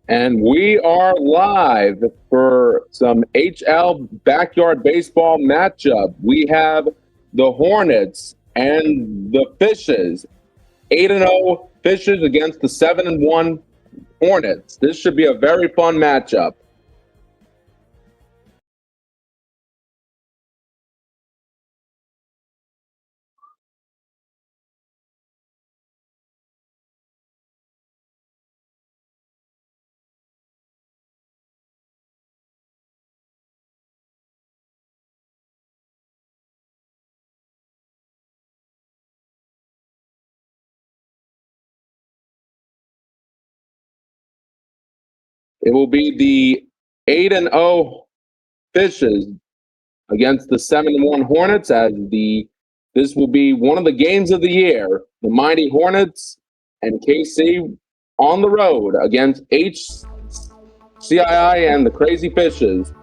And we are live for some HL backyard baseball matchup. We have the Hornets and the Fishes. 8-0 Fishes against the 7-1 Hornets. This should be a very fun matchup. It will be the 8-0 Fishes against the 7-1 Hornets as this will be one of the games of the year. The mighty Hornets and KC on the road against hciii and the Crazy Fishes.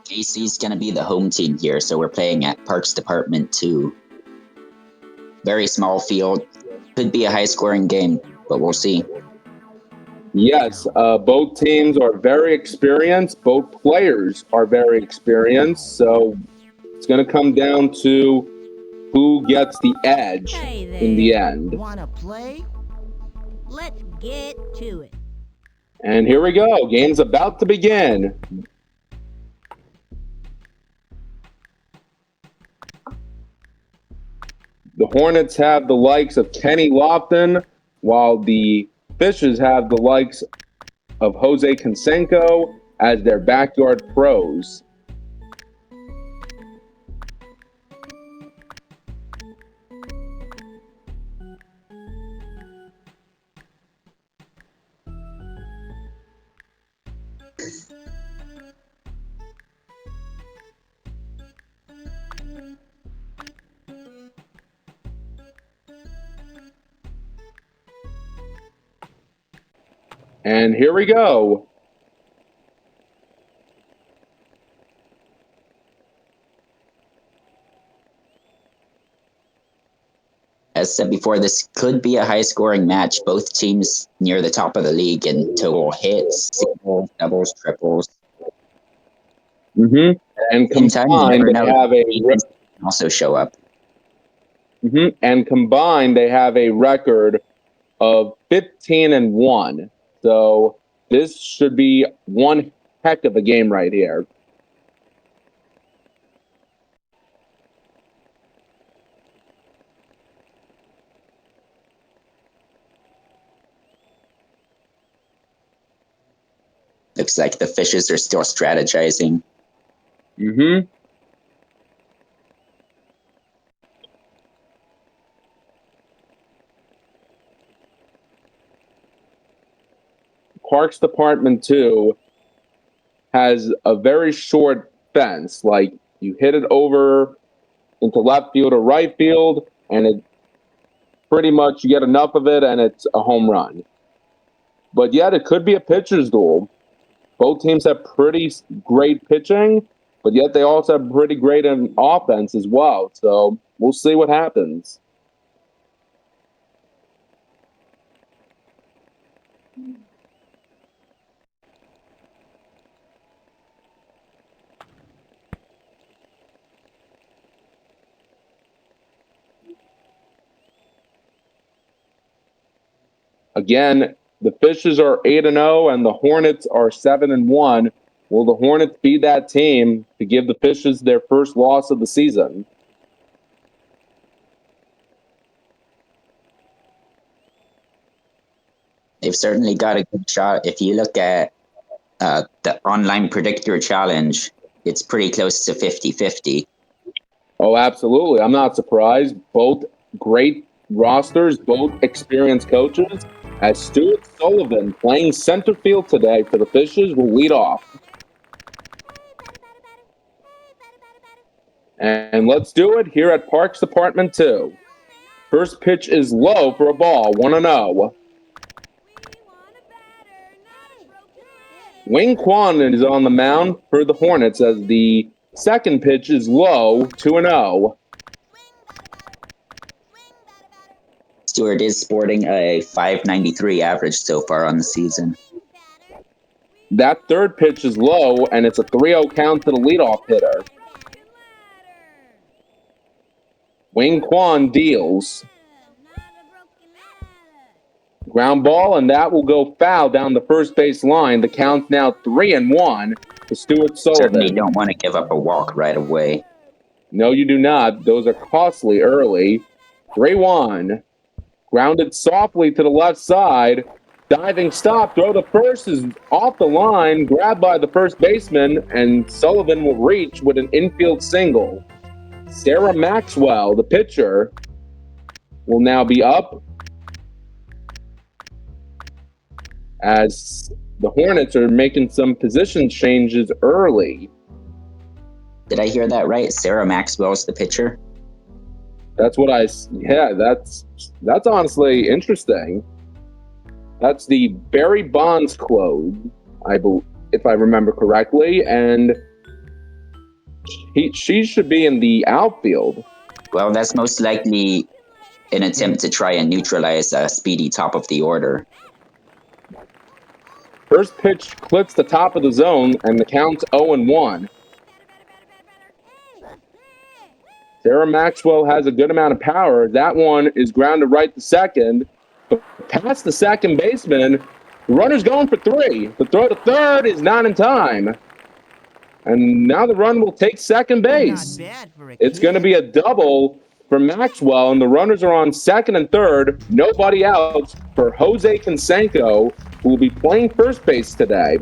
KC's going to be the home team here, so we're playing at Parks Department 2. Very small field. Could be a high-scoring game, but we'll see. Yes, both teams are very experienced. Both players are very experienced. So it's going to come down to who gets the edge in the end. Wanna play? Let's get to it. And here we go. Game's about to begin. The Hornets have the likes of Kenny Lofton, while the Fishes have the likes of Jose Canseco as their backyard pros. And here we go. As said before, this could be a high-scoring match. Both teams near the top of the league in total hits, singles, doubles, triples. And combined, they have also show up. And combined, they have a record of 15-1. So this should be one heck of a game right here. Looks like the Fishes are still strategizing. Parks Department 2 has a very short fence. Like, you hit it over into left field or right field, and it pretty much, you get enough of it, and it's a home run. But yet, it could be a pitcher's duel. Both teams have pretty great pitching, but yet they also have pretty great offense as well. So we'll see what happens. Again, the Fishes are 8-0 and the Hornets are 7-1. Will the Hornets be that team to give the Fishes their first loss of the season? They've certainly got a good shot. If you look at the online predictor challenge, it's pretty close to 50-50. Oh, absolutely. I'm not surprised. Both great rosters, both experienced coaches. As Stuart Sullivan playing center field today for the Fishes will lead off. And let's do it here at Parks Department 2. First pitch is low for a ball, 1-0. Wayne Kwan is on the mound for the Hornets as the second pitch is low, 2-0. Stewart is sporting a .593 average so far on the season. That third pitch is low, and it's a 3-0 count to the leadoff hitter. Wing Quan deals. Ground ball, and that will go foul down the first base line. The count's now 3-1 to Stuart Sullivan. Certainly don't want to give up a walk right away. No, you do not. Those are costly early. 3-1. Grounded softly to the left side. Diving stop. Throw to first is off the line. Grabbed by the first baseman. And Sullivan will reach with an infield single. Sarah Maxwell, the pitcher, will now be up. As the Hornets are making some position changes early. Did I hear that right? Sarah Maxwell's the pitcher? That's what that's honestly interesting. That's the Barry Bonds clone, if I remember correctly, and she should be in the outfield. Well, that's most likely an attempt to try and neutralize a speedy top of the order. First pitch clips the top of the zone, and the count's 0-1. Sarah Maxwell has a good amount of power. That one is grounded right to second. But past the second baseman, the runner's going for 3. The throw to third is not in time. And now the run will take second base. It's going to be a double for Maxwell, and the runners are on second and third. Nobody out for Jose Canseco, who will be playing first base today.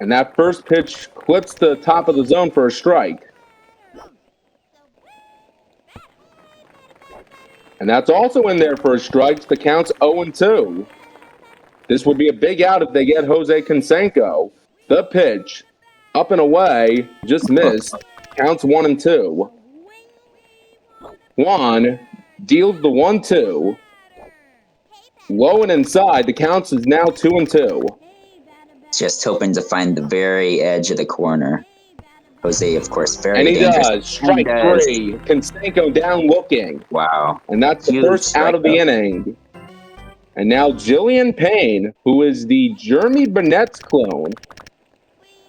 And that first pitch clips the top of the zone for a strike. And that's also in there for a strike. The count's 0-2. This would be a big out if they get Jose Canseco. The pitch, up and away, just missed. Counts 1-2. Juan deals the 1-2. Low and inside. The counts is now 2-2. Just hoping to find the very edge of the corner. Jose, of course, very dangerous. And he dangerous. does. Strike 3. Canseco down looking. Wow. And that's the first out of the inning. And now Jillian Payne, who is the Jeremy Burnett's clone,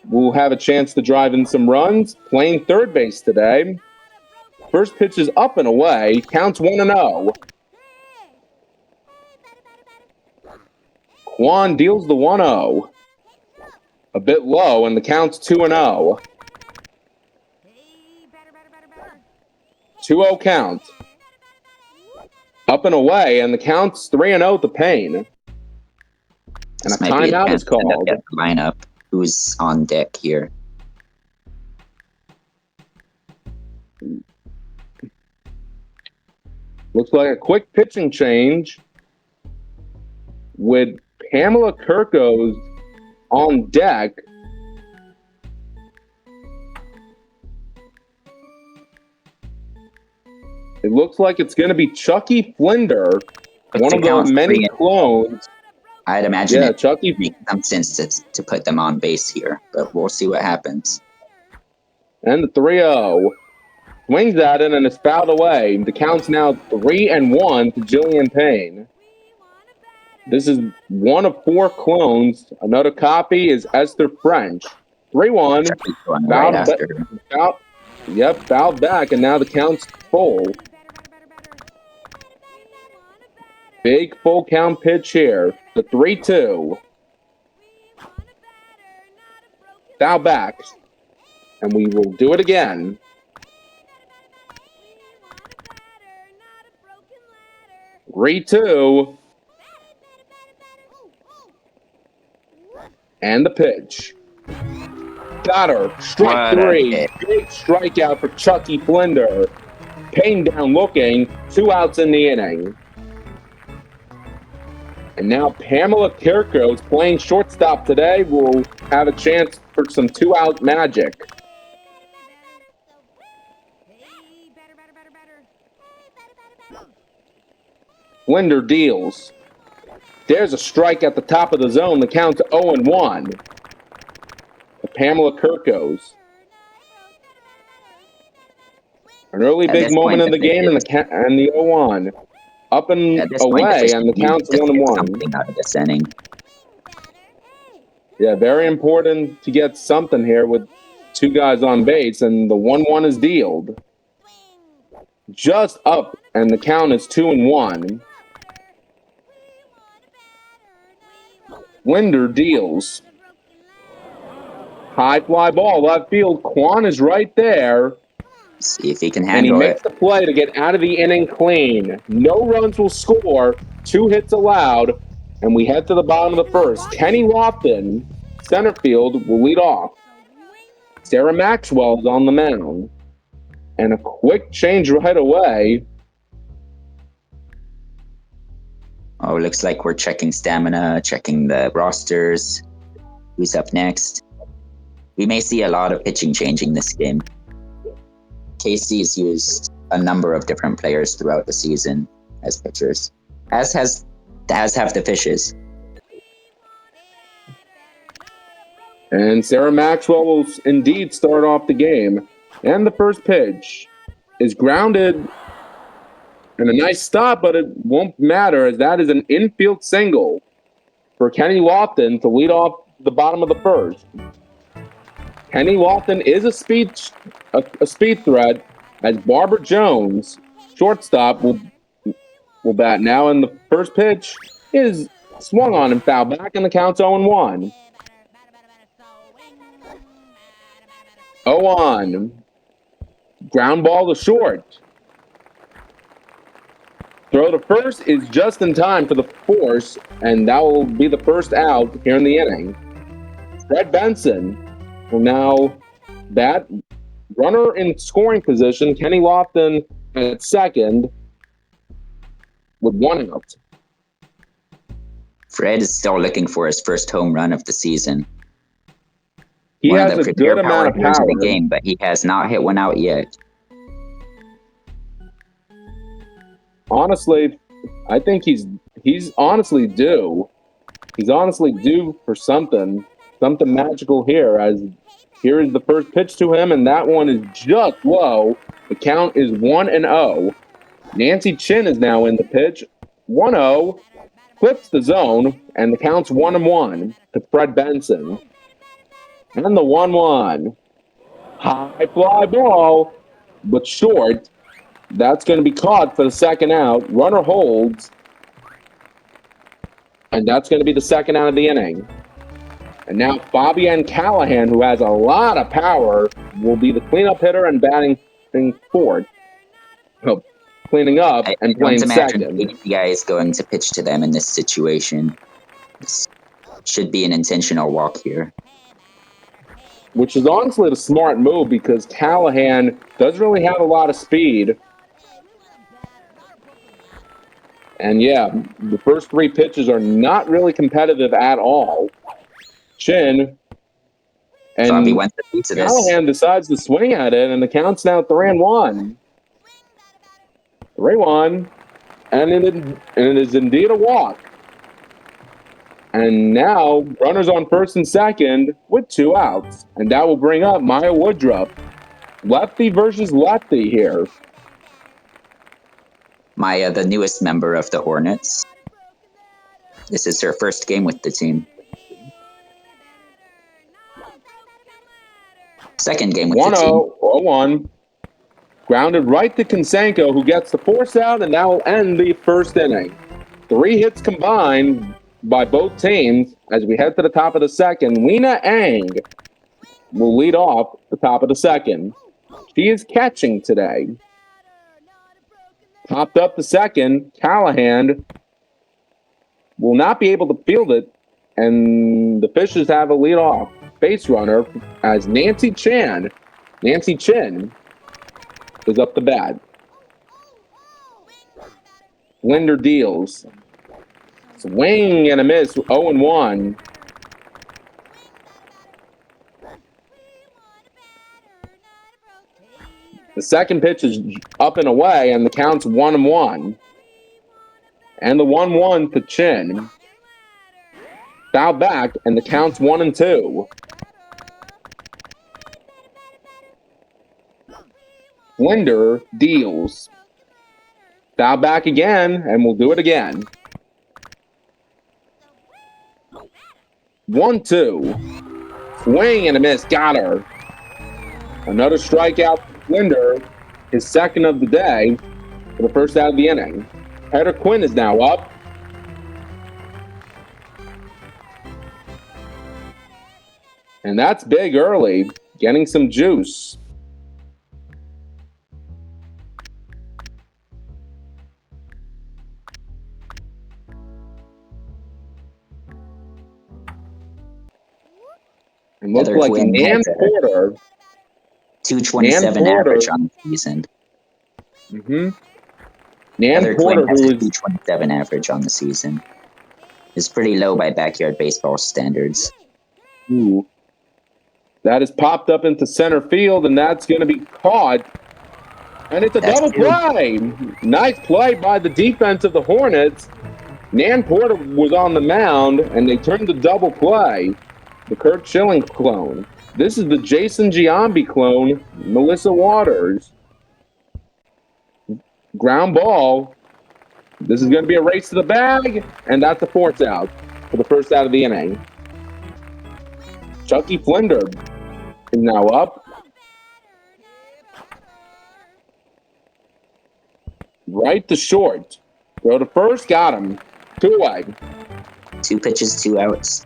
will have a chance to drive in some runs, playing third base today. First pitch is up and away. Counts 1-0. Quan deals the 1-0. A bit low, and the count's 2-0. 2-0 count. Up and away, and the count's 3-0 to Payne. And a timeout is called. The lineup. Who's on deck here? Looks like a quick pitching change with Pamela Kirkos on deck. It looks like it's going to be Chucky Flinder, one of the many clones. I'd imagine Chucky makes some sense to put them on base here, but we'll see what happens. And the 3-0. Swings at it, and it's fouled away. The count's now 3-1 to Jillian Payne. This is one of 4 clones. Another copy is Esther French. 3-1. Fouled back, and now the count's full. Big full count pitch here. The 3-2. Foul back. And we will do it again. Three, 2. And the pitch. Got her. Strike 3. Big strikeout for Chucky Flinder. Payne down looking. 2 outs in the inning. And now Pamela Kirkos, playing shortstop today, will have a chance for some 2-out magic. Flinder deals. There's a strike at the top of the zone. The count's 0-1. Pamela Kirkos. An early At big this moment point, in the game, and the 0-1. Up and At this point, the away, fish and the need count's to just get 1-1. something out of this inning. Yeah, very important to get something here with 2 guys on base, and the 1-1 is dealed. Just up, and the count is 2-1. Linder deals. High fly ball, left field. Quan is right there. See if he can And he handle makes it. the play to get out of the inning clean. No runs will score. 2 hits allowed. And we head to the bottom of the first. Kenny Lofton, center field, will lead off. Sarah Maxwell is on the mound. And a quick change right away. Oh, looks like we're checking stamina, checking the rosters. Who's up next? We may see a lot of pitching changing this game. KC's used a number of different players throughout the season as pitchers, as have the Fishes. And Sarah Maxwell will indeed start off the game. And the first pitch is grounded. And a nice stop, but it won't matter as that is an infield single for Kenny Lofton to lead off the bottom of the first. Kenny Lofton is a speed threat as Barbara Jones, shortstop, will bat now. And the first pitch is swung on and fouled back, and the count's 0-1. 0-1. Ground ball to short. Throw to first is just in time for the force, and that will be the first out here in the inning. Fred Benson will now bat. Runner in scoring position, Kenny Lofton at second with 1 out. Fred is still looking for his first home run of the season. He One has of the a premier good amount of hitters power. in the game, but he has not hit one out yet. Honestly, I think he's honestly due. He's honestly due for something magical here. As here is the first pitch to him, and that one is just low. The count is 1-0. Nancy Chin is now in the pitch. 1-0, flips the zone, and the count's 1-1 to Fred Benson. And the 1-1. High fly ball, but short. That's going to be caught for the second out. Runner holds. And that's going to be the second out of the inning. And now Fabienne Callahan, who has a lot of power, will be the cleanup hitter and batting fourth. Oh, cleaning up and playing second. The guy is going to pitch to them in this situation. This should be an intentional walk here. Which is honestly the smart move because Callahan doesn't really have a lot of speed. And yeah, the first 3 pitches are not really competitive at all. Chin and Callahan decides to swing at it, and the count's now 3-1. 3-1, and it is indeed a walk. And now runners on first and second with 2 outs, and that will bring up Maya Woodruff. Lefty versus lefty here. Maya, the newest member of the Hornets. This is her first game with the team. Second game with the team. 1-0, 0-1. Grounded right to Konsenko, who gets the force out, and that will end the first inning. 3 hits combined by both teams as we head to the top of the second. Lena Ang will lead off the top of the second. She is catching today. Popped up the second. Callahan will not be able to field it, and the Fishes have a leadoff base runner as Nancy Chin is up to bat. Linder deals. Swing and a miss, 0-1. The second pitch is up and away, and the count's 1-1. And the 1-1 to Chin. Foul back, and the count's 1-2. Flinder deals. Foul back again, and we'll do it again. 1-2. Swing and a miss. Got her. Another strikeout for Flinder. His second of the day for the first out of the inning. Heather Quinn is now up. And that's big early, getting some juice. And looks Heather like Quinn Nan has a Porter. 227 Nan Porter. average on the season. Nan Heather Porter, Quinn has who a is 227 average on the season. It's pretty low by backyard baseball standards. that is popped up into center field, and that's going to be caught. And it's a That's double good. play. Nice play by the defense of the Hornets. Nan Porter was on the mound, and they turned the double play. The Kurt Schilling clone. This is the Jason Giambi clone, Melissa Waters. Ground ball. This is going to be a race to the bag, and that's the fourth out for the first out of the inning. Chucky Flinder is now up. Right to short. Throw to first, got him. 2 away. 2 pitches, 2 outs.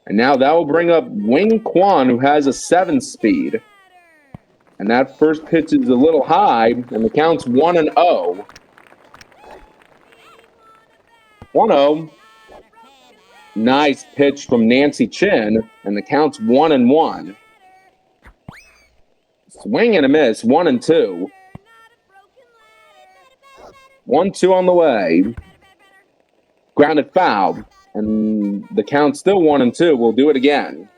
And now that will bring up Wing Quan, who has a 7 speed. And that first pitch is a little high, and the count's 1-0. 1-0. Nice pitch from Nancy Chin, and the count's 1-1. Swing and a miss, 1-2. 1-2 on the way. Grounded foul, and the count's still 1-2. We'll do it again.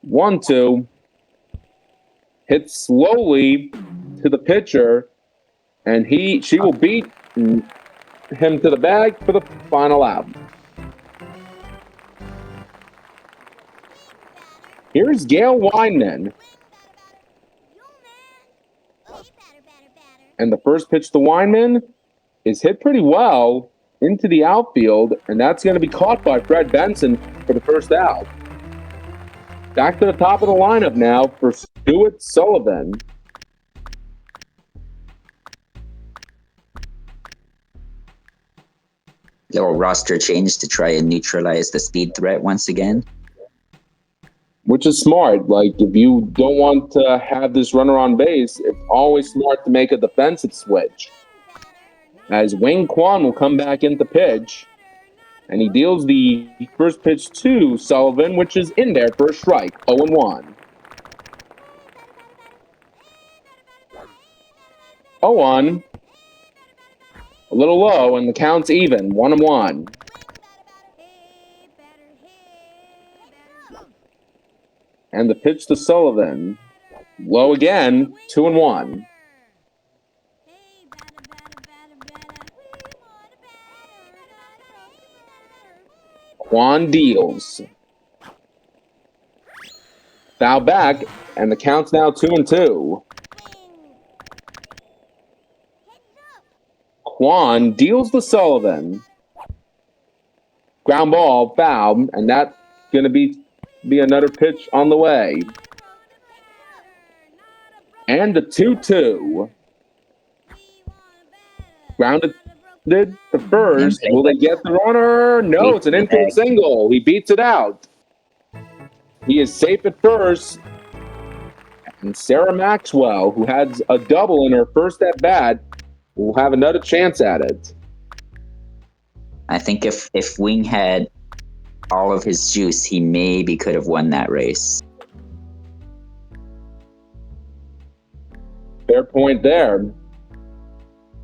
1-2. Hit slowly to the pitcher, and she will beat him to the bag for the final out. Here's Gail Weinman. And the first pitch to Weinman is hit pretty well into the outfield, and that's going to be caught by Fred Benson for the first out. Back to the top of the lineup now for Stuart Sullivan. Little roster change to try and neutralize the speed threat once again. Which is smart. Like, if you don't want to have this runner on base, it's always smart to make a defensive switch. As Wayne Kwan will come back into pitch, and he deals the first pitch to Sullivan, which is in there for a strike, 0-1. 0-1. A little low, and the count's even, 1-1. And the pitch to Sullivan. Low again, 2-1. Quan deals. Foul back, and the count's now 2-2. Quan deals to Sullivan. Ground ball, foul, and that's going to be another pitch on the way. And the 2-2. Grounded to first. Will they get the runner? No, it's an infield single. He beats it out. He is safe at first. And Sarah Maxwell, who had a double in her first at bat, will have another chance at it. I think if Wing had all of his juice, he maybe could have won that race. Fair point there.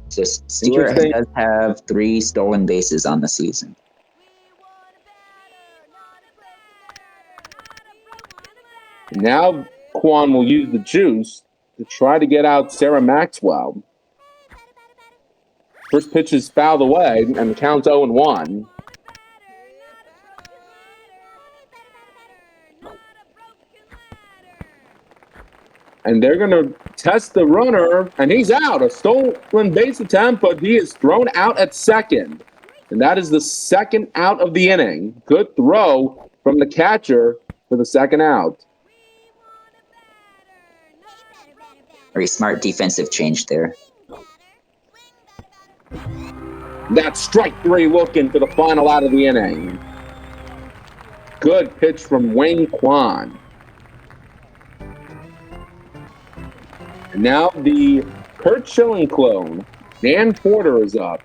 So Stewart does have 3 stolen bases on the season. Now Quan will use the juice to try to get out Sarah Maxwell. First pitch is fouled away, and the count's 0-1. And they're going to test the runner, and he's out. A stolen base attempt, but he is thrown out at second. And that is the second out of the inning. Good throw from the catcher for the second out. Very smart defensive change there. That's strike three looking for the final out of the inning. Good pitch from Wayne Kwan. And now the Kurt Schilling clone, Dan Porter, is up.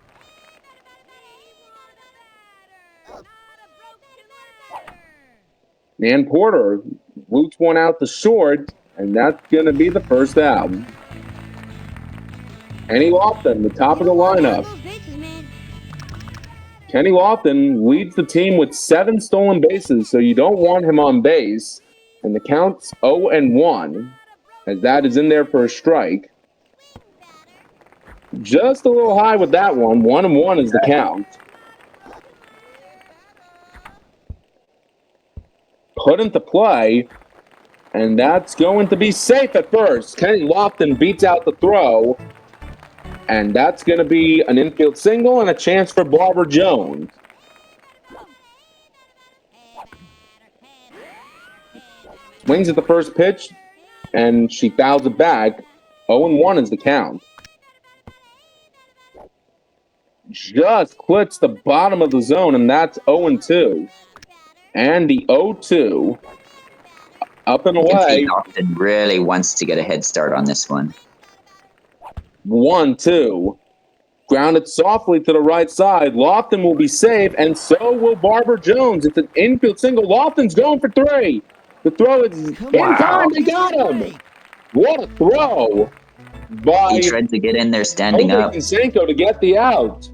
Dan Porter roots one out to short, and that's going to be the first out. Kenny Lofton, the top of the lineup. Kenny Lofton leads the team with 7 stolen bases, so you don't want him on base. And the count's 0-1, as that is in there for a strike. Just a little high with that one. 1-1 is the count. Put into play, and that's going to be safe at first. Kenny Lofton beats out the throw, and that's going to be an infield single and a chance for Barber Jones. Swings at the first pitch, and she fouls it back. 0-1 is the count. Just clips the bottom of the zone, and that's 0-2. And the 0-2 up and away. Lofton really wants to get a head start on this one. 1-2. Grounded softly to the right side. Lofton will be safe, and so will Barber Jones. It's an infield single. Lofton's going for 3. The throw is in time. They got him. What a throw by He tried to get in there standing up. Canseco to get the out.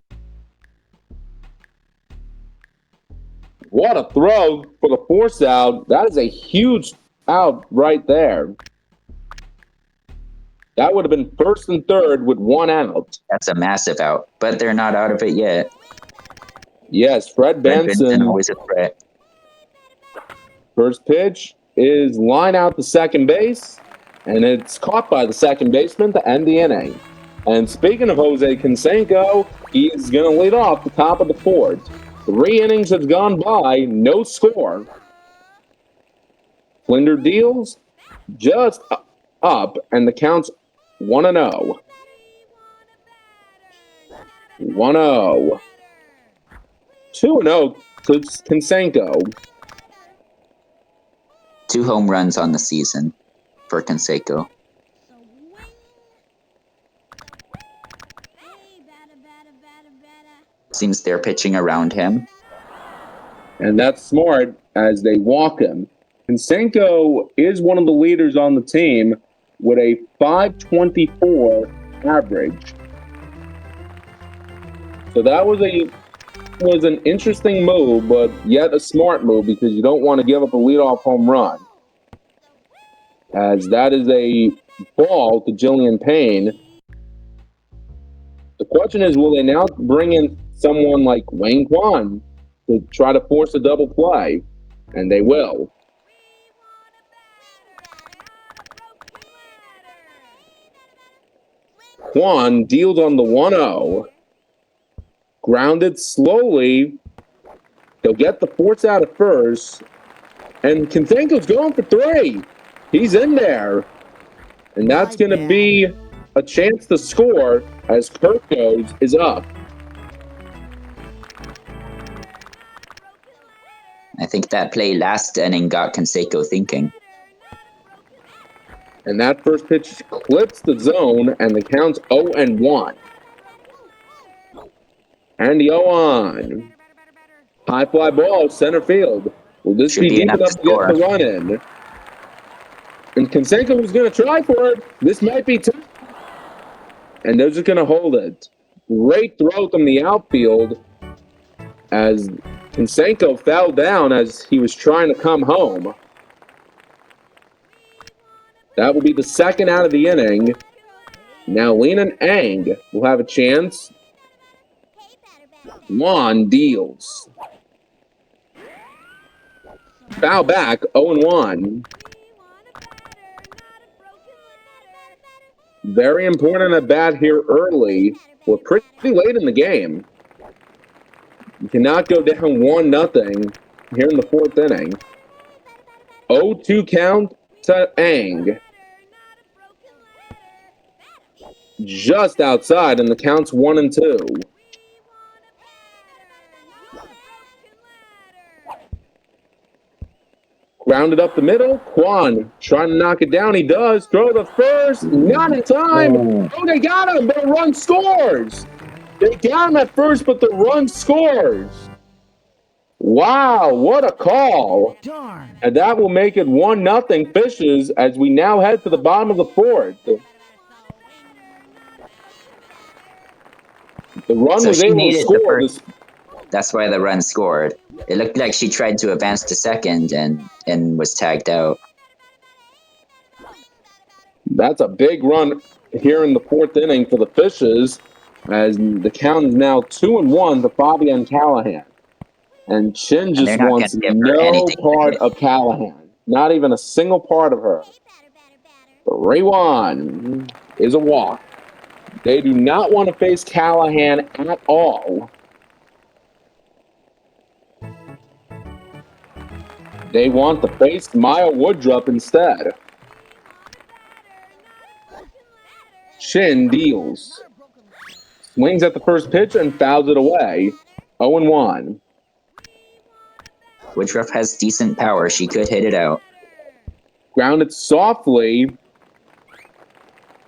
What a throw for the force out. That is a huge out right there. That would have been first and third with 1 out. That's a massive out, but they're not out of it yet. Yes, Fred Benson. Always a threat. First pitch is line out to second base, and it's caught by the second baseman to end the inning. And speaking of Jose Canseco, he's going to lead off the top of the 4th. 3 innings have gone by, no score. Flinder deals just up, and the count's 1-0. 1-0. 2-0 to Canseco. 2 home runs on the season for Canseco. Seems they're pitching around him. And that's smart as they walk him. Canseco is one of the leaders on the team with a .524 average. So that was an interesting move, but yet a smart move because you don't want to give up a leadoff home run. As that is a ball to Jillian Payne. The question is, will they now bring in someone like Wayne Kwan to try to force a double play? And they will. Kwan deals on the 1-0. Grounded slowly. They'll get the force out at first. And Canseco's going for 3. He's in there. And that's going to be a chance to score as Kirkos is up. I think that play last inning got Canseco thinking. And that first pitch clips the zone, and the count's 0-1. And the 0-on. High fly ball, center field. Will this be deep enough to get the run in? And Canseco was going to try for it. This might be tough. And they're just going to hold it. Great throw from the outfield as Canseco fell down as he was trying to come home. That will be the second out of the inning. Now Lena Ang will have a chance. Juan deals. Foul back, 0-1. Very important at bat here early. We're pretty late in the game. You cannot go down 1-0 here in the fourth inning. 0-2 count to Ang. Just outside, and the count's 1-2. Grounded up the middle. Kwon trying to knock it down. He does. Throw the first. Not in time. Oh, they got him, but a run scores. They got him at first, but the run scores. Wow, what a call. Darn. And that will make it 1-0 Fishes as we now head to the bottom of the fourth. The run So was she able to needed the score first- this. That's why the run scored. It looked like she tried to advance to second and was tagged out. That's a big run here in the fourth inning for the Fishes, as the count is now 2-1 to Fabian Callahan. And Chin And just they're not wants gonna give her no anything. part of Callahan. Not even a single part of her. 3-1 is a walk. They do not want to face Callahan at all. They want to face Maya Woodruff instead. Chin deals. Swings at the first pitch and fouls it away. 0-1. Woodruff has decent power. She could hit it out. Grounded softly.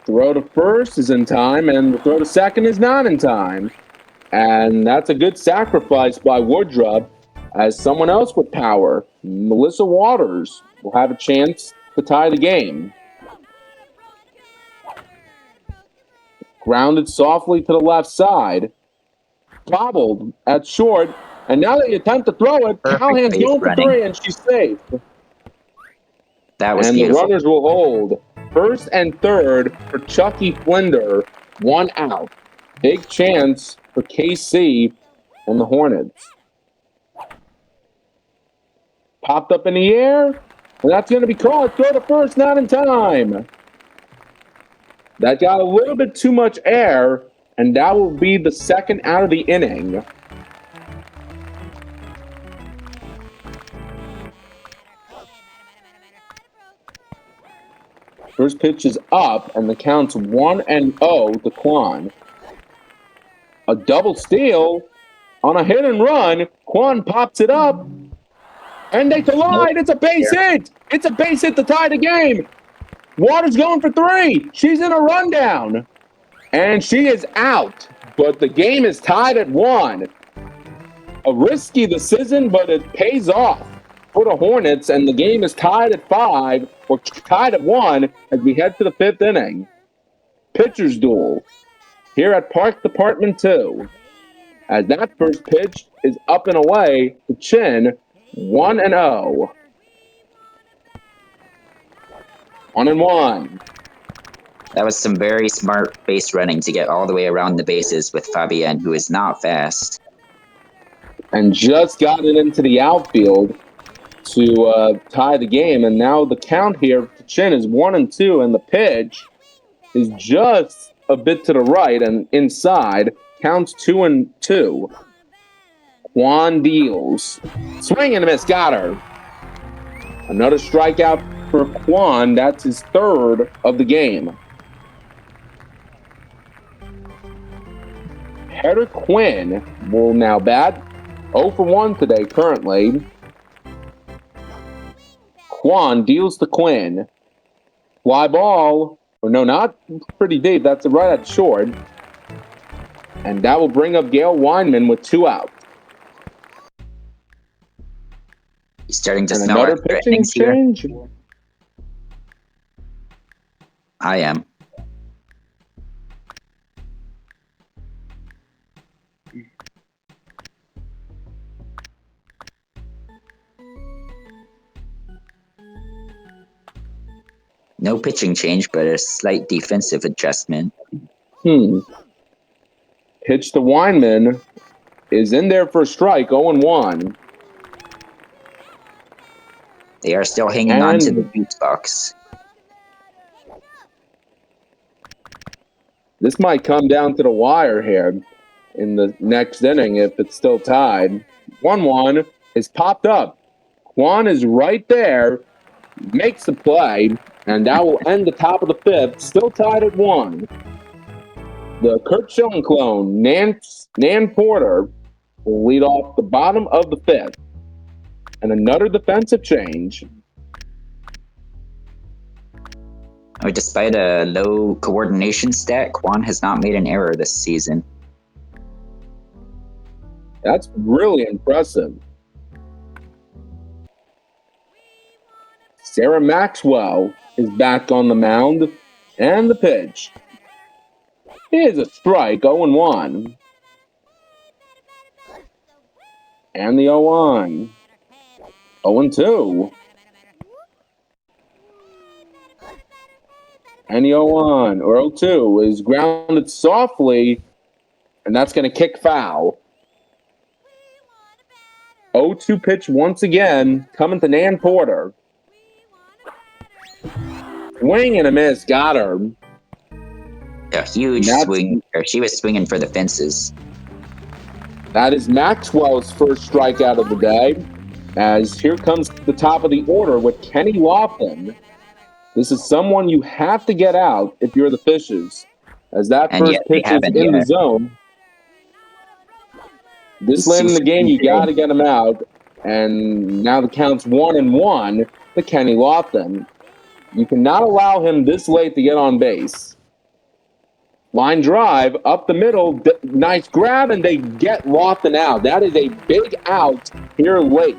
Throw to first is in time, and the throw to second is not in time. And that's a good sacrifice by Woodruff, as someone else with power, Melissa Waters, will have a chance to tie the game. Grounded softly to the left side. Bobbled at short, and now they attempt to throw it. Perfect Callahan's base going for running. 3, and she's safe. That was And beautiful. the runners will hold. First and third for Chucky Flinder. 1 out. Big chance for KC and the Hornets. Popped up in the air, and that's going to be called. Throw to first, not in time. That got a little bit too much air, and that will be the second out of the inning. First pitch is up, and the count's 1-0 to Kwon. A double steal on a hit and run. Kwon pops it up, and they collide. It's a base hit. It's a base hit to tie the game. Waters going for 3. She's in a rundown, and she is out. But the game is tied at 1. A risky decision, but it pays off for the Hornets, and the game is tied at 5, or tied at 1 as we head to the 5th inning. Pitcher's duel here at Park Department 2. As that first pitch is up and away to Chin, 1-0. 1-1. That was some very smart base running to get all the way around the bases with Fabienne, who is not fast. And just got it into the outfield to tie the game. And now the count here to Chin is 1-2, and the pitch is just a bit to the right and inside. Counts 2-2. Kwon deals. Swing and a miss. Got her. Another strikeout for Kwon. That's his 3rd of the game. Heather Quinn will now bat. 0 for 1 today currently. Kwon deals to Quinn. Fly ball. Or no, not pretty deep. That's right at short. And that will bring up Gail Weinman with 2 out. He's starting to And smell another extra pitching innings here. change. I am. No pitching change, but a slight defensive adjustment. Pitch to Weinman is in there for a strike, 0-1. They are still hanging on to the juice box. This might come down to the wire here in the next inning if it's still tied. 1-1 is popped up. Quan is right there, makes the play, and that will end the top of the fifth, still tied at 1. The Kurt Schilling clone, Nan Porter, will lead off the bottom of the fifth. And another defensive change. Despite a low coordination stat, Quan has not made an error this season. That's really impressive. Sarah Maxwell is back on the mound, and the pitch. Here's a strike, 0-1. And the 0-1. 0-2. And the 0-1 or 0-2 is grounded softly, and that's going to kick foul. 0-2 pitch once again, coming to Nan Porter. Swing and a miss, got her. A huge swing. She was swinging for the fences. That is Maxwell's first strikeout of the day, as here comes the top of the order with Kenny Lofton. This is someone you have to get out if you're the Fishes, as that first pitch is in the zone. This late in the game, you got to get him out, and now the count's 1-1 to Kenny Lofton. You cannot allow him this late to get on base. Line drive up the middle, nice grab, and they get Lofton out. That is a big out here late.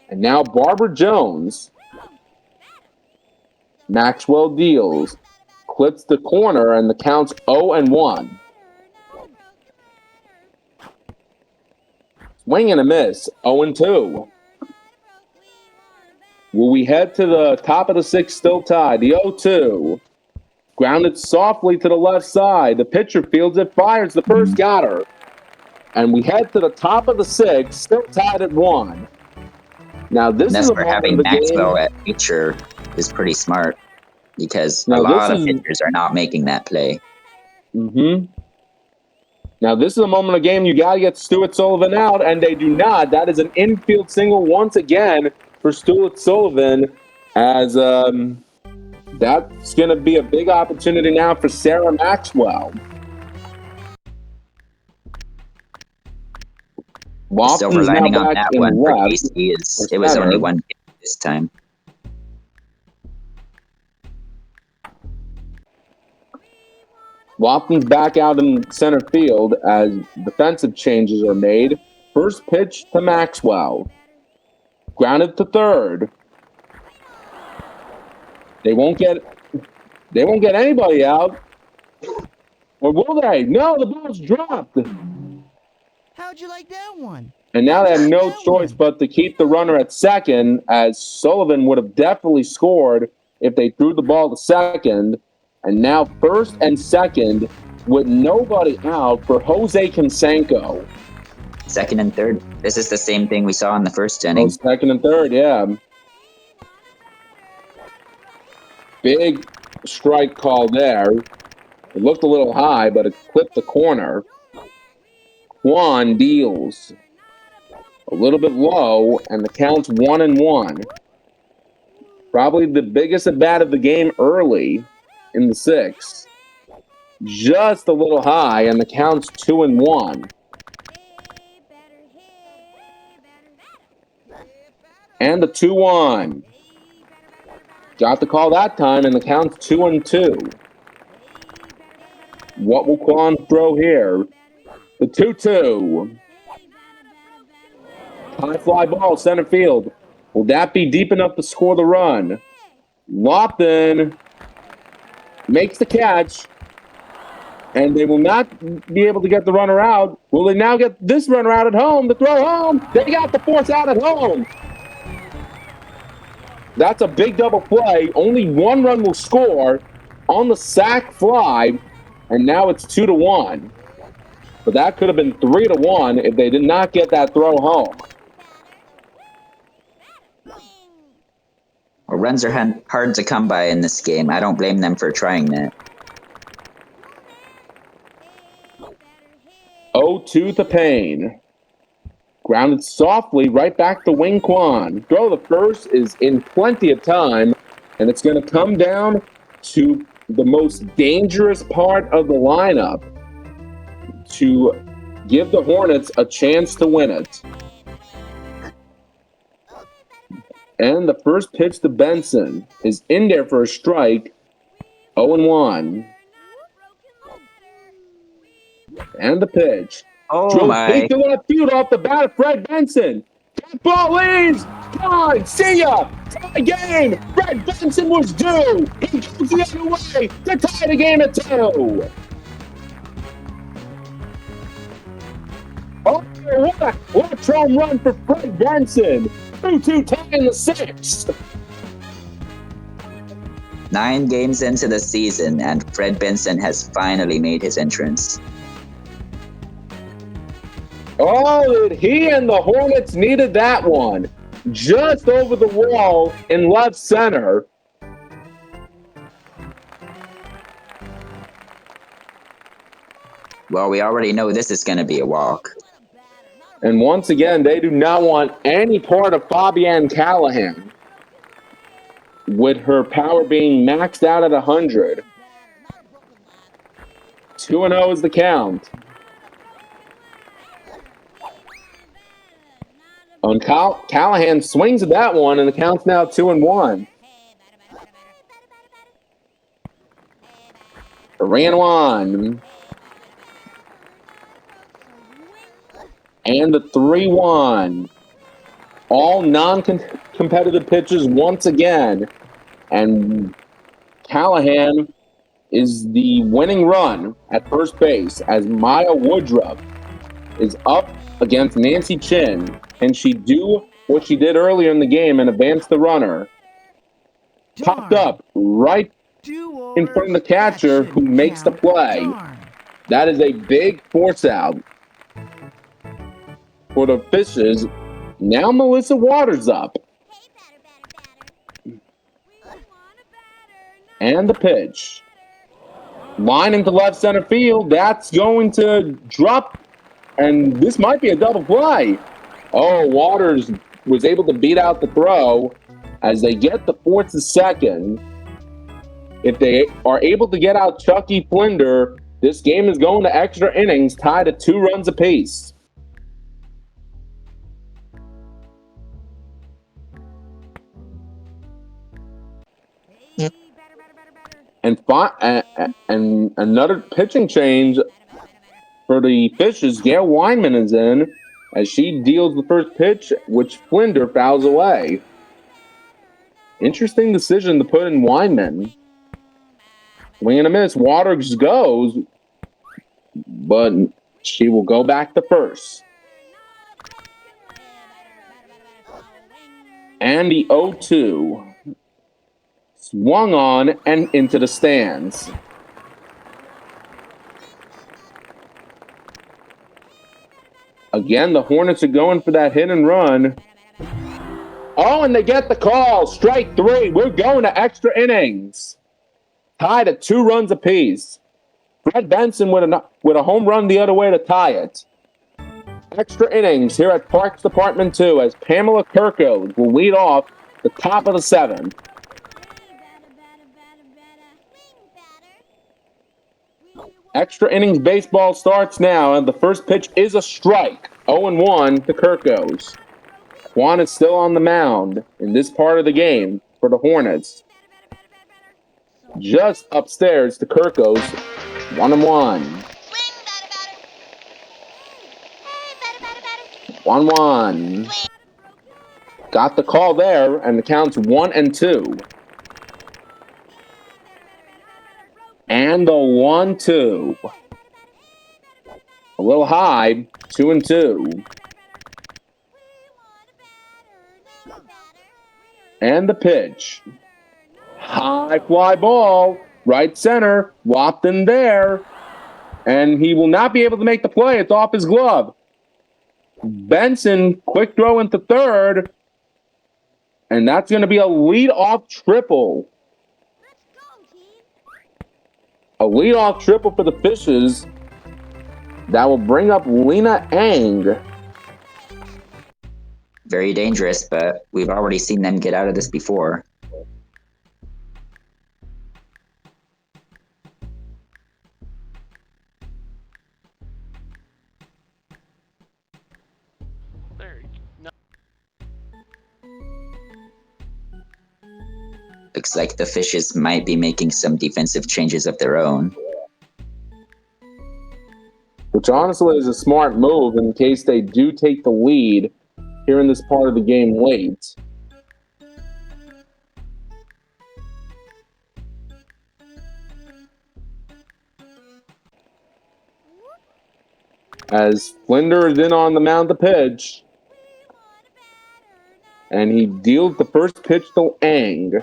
And now Barbara Jones. Maxwell deals, clips the corner, and the count's 0-1. Swing and a miss, 0-2. Will we head to the top of the sixth, still tied? The 0-2. Grounded softly to the left side. The pitcher fields it, fires. The first got her. And we head to the top of the sixth, still tied at 1. Now, this is a moment having of the Maxwell game. at pitcher is pretty smart because a lot of pitchers are not making that play. Now, this is a moment of the game you got to get Stuart Sullivan out, and they do not. That is an infield single once again for Stuart Sullivan, as that's going to be a big opportunity now for Sarah Maxwell. Silver lining on that one for DC is it was only one hit this time. Lofton's back out in center field as defensive changes are made. First pitch to Maxwell. Grounded to third. They won't get anybody out. Or will they? No, the ball's dropped. How'd you like that one? And now they have no choice but to keep the runner at second, as Sullivan would have definitely scored if they threw the ball to second. And now first and second with nobody out for Jose Canseco. Second and third. This is the same thing we saw in the first inning. Second and third, yeah. Big strike call there. It looked a little high, but it clipped the corner. Quan deals a little bit low, and the count's 1-1. Probably the biggest at bat of the game early in the sixth. Just a little high, and the count's 2-1. And the 2-1. Got the call that time, and the count's 2-2. What will Quan throw here? The 2-2. High fly ball, center field. Will that be deep enough to score the run? Lofton makes the catch, and they will not be able to get the runner out. Will they now get this runner out at home to throw home? They got the force out at home. That's a big double play. Only one run will score on the sac fly, and now it's 2-1. But that could have been 3-1 if they did not get that throw home. runs are hard to come by in this game. I don't blame them for trying that. 0-2 to Payne. Grounded softly right back to Wing Quan. Throw the first is in plenty of time, and it's going to come down to the most dangerous part of the lineup to give the Hornets a chance to win it. And the first pitch to Benson is in there for a strike. 0-1. And the pitch. Oh Drove my. deep to left field off the bat of Fred Benson. That ball leaves. Gone. See ya. Tie game. Fred Benson was due. He goes the other way to tie the game at 2. Oh, what a home run for Fred Benson. 2-2 tie in the 6th. 9 games into the season, and Fred Benson has finally made his entrance. Oh, he and the Hornets needed that one. Just over the wall in left center. Well, we already know this is going to be a walk. And once again, they do not want any part of Fabienne Callahan, with her power being maxed out at 100. 2-0 is the count. And Callahan swings at that one, and the count's now 2-1. 3-1. And the 3-1. All non-competitive pitches once again. And Callahan is the winning run at first base as Maya Woodruff is up against Nancy Chin. Can she do what she did earlier in the game and advance the runner? Popped up right in front of the catcher who makes the play. That is a big force out for the Fishes. Now Melissa Waters up. And the pitch. Line into left center field. That's going to drop. And this might be a double play. Oh, Waters was able to beat out the throw as they get the 4th to second. If they are able to get out Chucky Flinder, this game is going to extra innings, tied at 2 runs apiece. And another pitching change for the Fishes. Gail Weinman is in as she deals the first pitch, which Flinder fouls away. Interesting decision to put in Weinman. Swing and a miss. Waters goes, but she will go back to first. And the 0-2. Swung on and into the stands. Again, the Hornets are going for that hit and run. Oh, and they get the call. Strike 3. We're going to extra innings. Tied at 2 runs apiece. Fred Benson with a home run the other way to tie it. Extra innings here at Parks Department 2 as Pamela Kirko will lead off the top of the 7th. Extra innings baseball starts now, and the first pitch is a strike. 0-1 to Kirkos. Quan is still on the mound in this part of the game for the Hornets. Just upstairs to Kirkos. 1-1. 1-1. Got the call there, and the count's 1-2. And the 1-2. A little high. 2-2. And the pitch. High fly ball. Right center. Whopped in there. And he will not be able to make the play. It's off his glove. Benson, quick throw into third. And that's going to be a lead-off triple. Let's go, team. A lead-off triple for the Fishes. That will bring up Lena Ang. Very dangerous, but we've already seen them get out of this before. Looks like the Fishes might be making some defensive changes of their own. Which honestly is a smart move in case they do take the lead here in this part of the game late. As Flinder is in on the mound to pitch. And he deals the first pitch to Ang.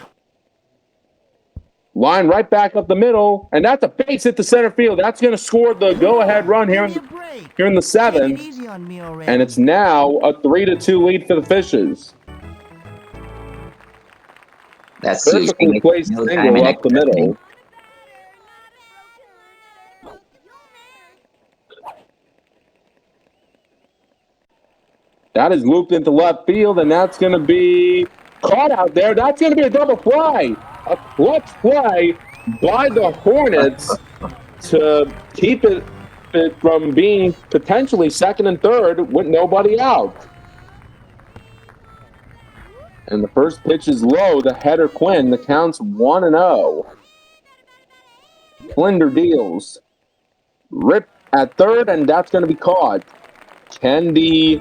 Line right back up the middle, and that's a base hit to center field. That's going to score the go-ahead run here in the 7th. And it's now a 3-2 lead for the Fishes. That's huge. Perfectly placed single up the middle. That is looped into left field, and that's going to be caught out there. That's going to be a double play. A clutch play by the Hornets to keep it from being potentially second and third with nobody out. And the first pitch is low. The header Quinn. The count's 1-0. Flinder deals. Rip at third, and that's going to be caught. Can the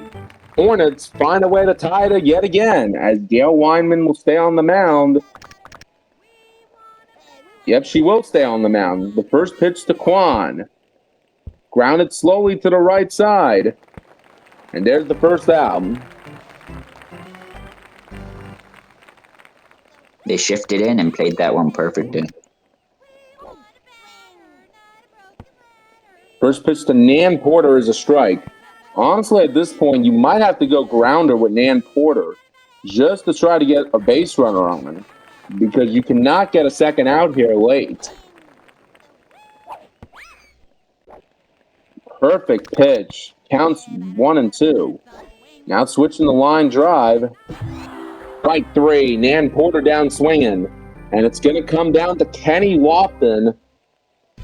Hornets find a way to tie it yet again, as Gail Weinman will stay on the mound? Yep, she will stay on the mound. The first pitch to Quan. Grounded slowly to the right side. And there's the first out. They shifted in and played that one perfectly. First pitch to Nan Porter is a strike. Honestly, at this point, you might have to go grounder with Nan Porter just to try to get a base runner on him, because you cannot get a second out here late. Perfect pitch. Counts 1-2. Now switching the line drive. Strike 3. Nan Porter down swinging. And it's going to come down to Kenny Lofton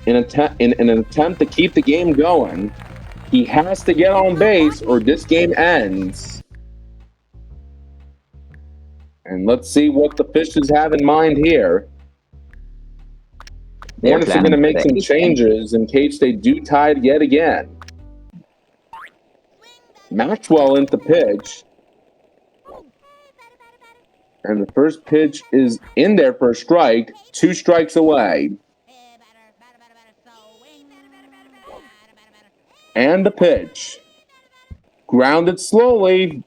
in an attempt to keep the game going. He has to get on base or this game ends. And let's see what the Fishes have in mind here. Hornets are going to make some changes in case they do tie it yet again. Maxwell into pitch. And the first pitch is in there for a strike. 2 strikes away. And the pitch. Grounded slowly.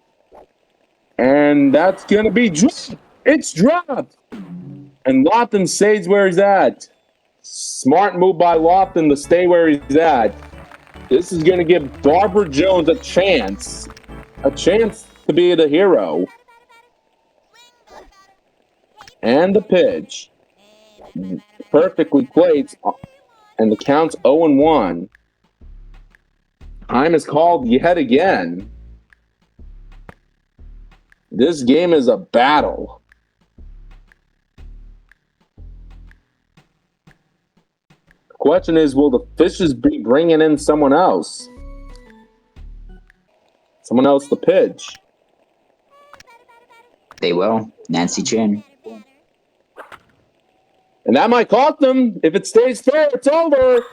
And that's going to be dropped. It's dropped. And Lofton stays where he's at. Smart move by Lofton to stay where he's at. This is going to give Barbara Jones a chance to be the hero. And the pitch. Perfectly placed. And the count's 0-1. Time is called yet again. This game is a battle. The question is, will the Fishes be bringing in someone else? Someone else to pitch? They will. Nancy Chin. And that might cost them. If it stays fair, it's over.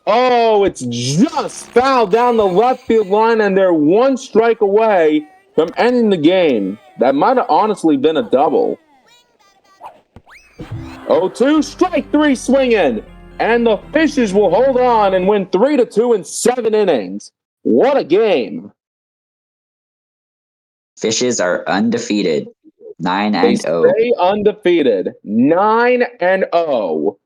Oh, it's just fouled down the left field line, and they're 1 strike away from ending the game. That might have honestly been a double. 0-2, strike 3 swinging. And the Fishes will hold on and win 3-2 in 7 innings. What a game. Fishes are undefeated. 9-0. They stay undefeated. 9-0.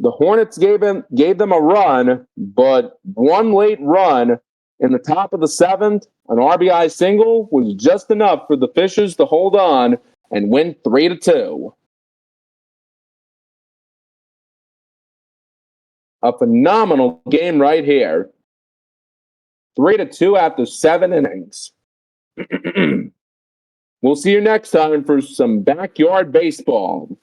The Hornets gave them a run, but 1 late run in the top of the 7th, an RBI single, was just enough for the Fishes to hold on and win 3-2. A phenomenal game right here. 3-2 after 7 innings. We'll see you next time for some backyard baseball.